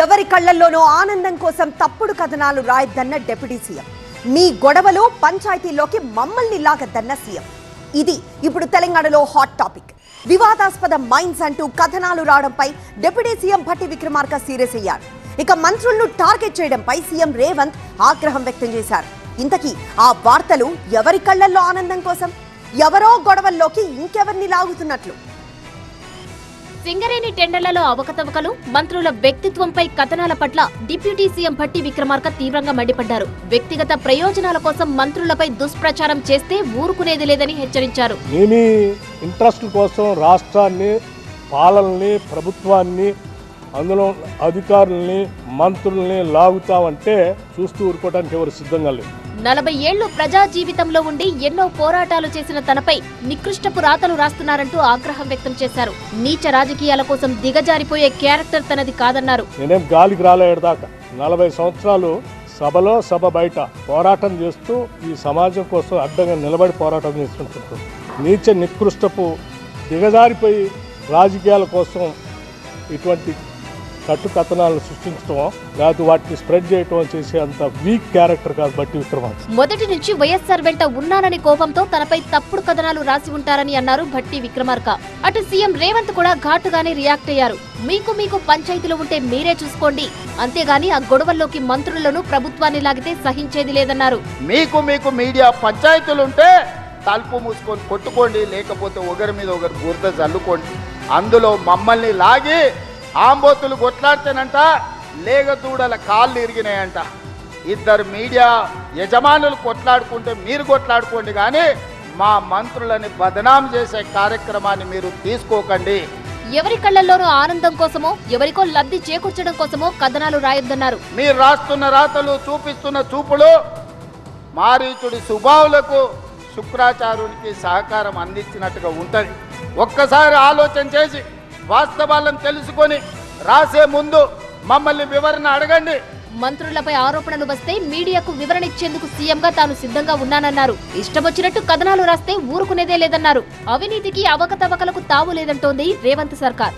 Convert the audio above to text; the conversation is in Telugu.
ఎవరి కళ్ళల్లోనో ఆనందం కోసం తప్పుడు కథనాలు రాయద్దన్న డిప్యూటీ సీఎం. మీ గొడవలు పంచాయతీలోకి మమ్మల్ని లాగద్దన్న సీఎం. ఇది ఇప్పుడు తెలంగాణలో హాట్ టాపిక్. వివాదాస్పద మైండ్స్ అంటూ కథనాలు రావడంపై deputy CM Bhatti Vikramarka serious అయ్యారు. ఇక మంత్రులను టార్గెట్ చేయడంపై సీఎం రేవంత్ ఆగ్రహం వ్యక్తం చేశారు. ఇంతకీ ఆ వార్తలు ఎవరి కళ్ళల్లో ఆనందం కోసం, ఎవరో గొడవల్లోకి ఇంకెవరిని లాగుతున్నట్లు? సింగరేణి టెండర్లలో అవకతవకలు, మంత్రుల వ్యక్తిత్వంపై కథనాల పట్ల డిప్యూటీ సీఎం భట్టి విక్రమార్క తీవ్రంగా మండిపడ్డారు. వ్యక్తిగత ప్రయోజనాల కోసం మంత్రులపై దుష్ప్రచారం చేస్తే ఊరుకునేది లేదని హెచ్చరించారు. ఇంట్రెస్ట్ కోసం రాష్ట్రాన్ని, పాలనని, ప్రభుత్వాన్ని, అందులో అధికారుల్ని, మంత్రుల్ని లాగుతామంటే చూస్తూ ఊరుకోవడానికి ఎవరు సిద్ధంగా లేదు. 40 ఏళ్లు ప్రజా జీవితంలో ఉండి ఎన్నో పోరాటాలు చేసిన తనపై నికృష్టపు రాతలు రాస్తున్నారంటూ ఆగ్రహం వ్యక్తం చేశారు. నీచ రాజకీయాల కోసం దిగజారిపోయే క్యారెక్టర్ తనది కాదన్నారు. నేనేం గాలికి రాలేదాకా 40 సంవత్సరాలు సభలో, సభ బయట పోరాటం చేస్తూ ఈ సమాజం కోసం అడ్డంగా నిలబడి పోరాటం చేసుకుంటున్నాను. నీచ నికృష్టపు దిగజారిపోయి రాజకీయాల కోసం ఇటువంటి కట్టుకథనాలను సృష్టించడం, లేకపోతే వాటిని స్ప్రెడ్ చేయటం చేసే అంత వీక్ క్యారెక్టర్ కాదు భట్టి విక్రమార్క. మొదటి నుంచి వైఎస్ఆర్ వెంట ఉన్నానని కోపంతో తనపై తప్పుడు కథనాలు రాసి ఉంటారని అన్నారు భట్టి విక్రమార్క. అటు సీఎం రేవంత్ కూడా ఘాటుగానే రియాక్ట్ అయ్యారు. మీకు పంచాయతీలు ఉంటే మీరే చూసుకోండి, అంతేగాని ఆ గొడవల్లోకి మంత్రులను, ప్రభుత్వాన్ని లాగితే సహించేది లేదన్నారు. మీకు మీడియా పంచాయతీలుంటే తలుపు మూసుకొని కొట్టుకోండి, లేకపోతే ఒకరి మీద ఒకరు బురద జల్లుకోండి. అందులో మమ్మల్ని లాగి ఆంబోతులు కొట్లాడితేనంట లేగదూడల కాళ్ళు ఇరిగినాయంట. ఇద్దరు మీడియా యజమానులు కొట్లాడుకుంటే మీరు కొట్లాడుకోండి, కానీ మా మంత్రులని బదనాం చేసే కార్యక్రమాన్ని మీరు తీసుకోకండి. ఎవరి కళ్ళల్లోనూ ఆనందం కోసమో, ఎవరికో లబ్ధి చేకూర్చడం కోసమో కథనాలు రాయొద్దన్నారు. మీరు రాస్తున్న రాతలు, చూపిస్తున్న చూపులు మారీచుడి సుబావులకు, శుక్రాచార్యునికి సహకారం అందించినట్టుగా ఉంటుంది. ఒక్కసారి ఆలోచన చేసి వాస్తవాలను తెలుసుకొని రాసే ముందు మమ్మల్ని వివరణ అడగండి. మంత్రులపై ఆరోపణలు వస్తే మీడియాకు వివరణ ఇచ్చేందుకు సీఎంగా తాను సిద్ధంగా ఉన్నానన్నారు. ఇష్టమొచ్చినట్టు కథనాలు రాస్తే ఊరుకునేదే లేదన్నారు. అవినీతికి, అవకతవకలకు తావు లేదంటోంది రేవంత్ సర్కార్.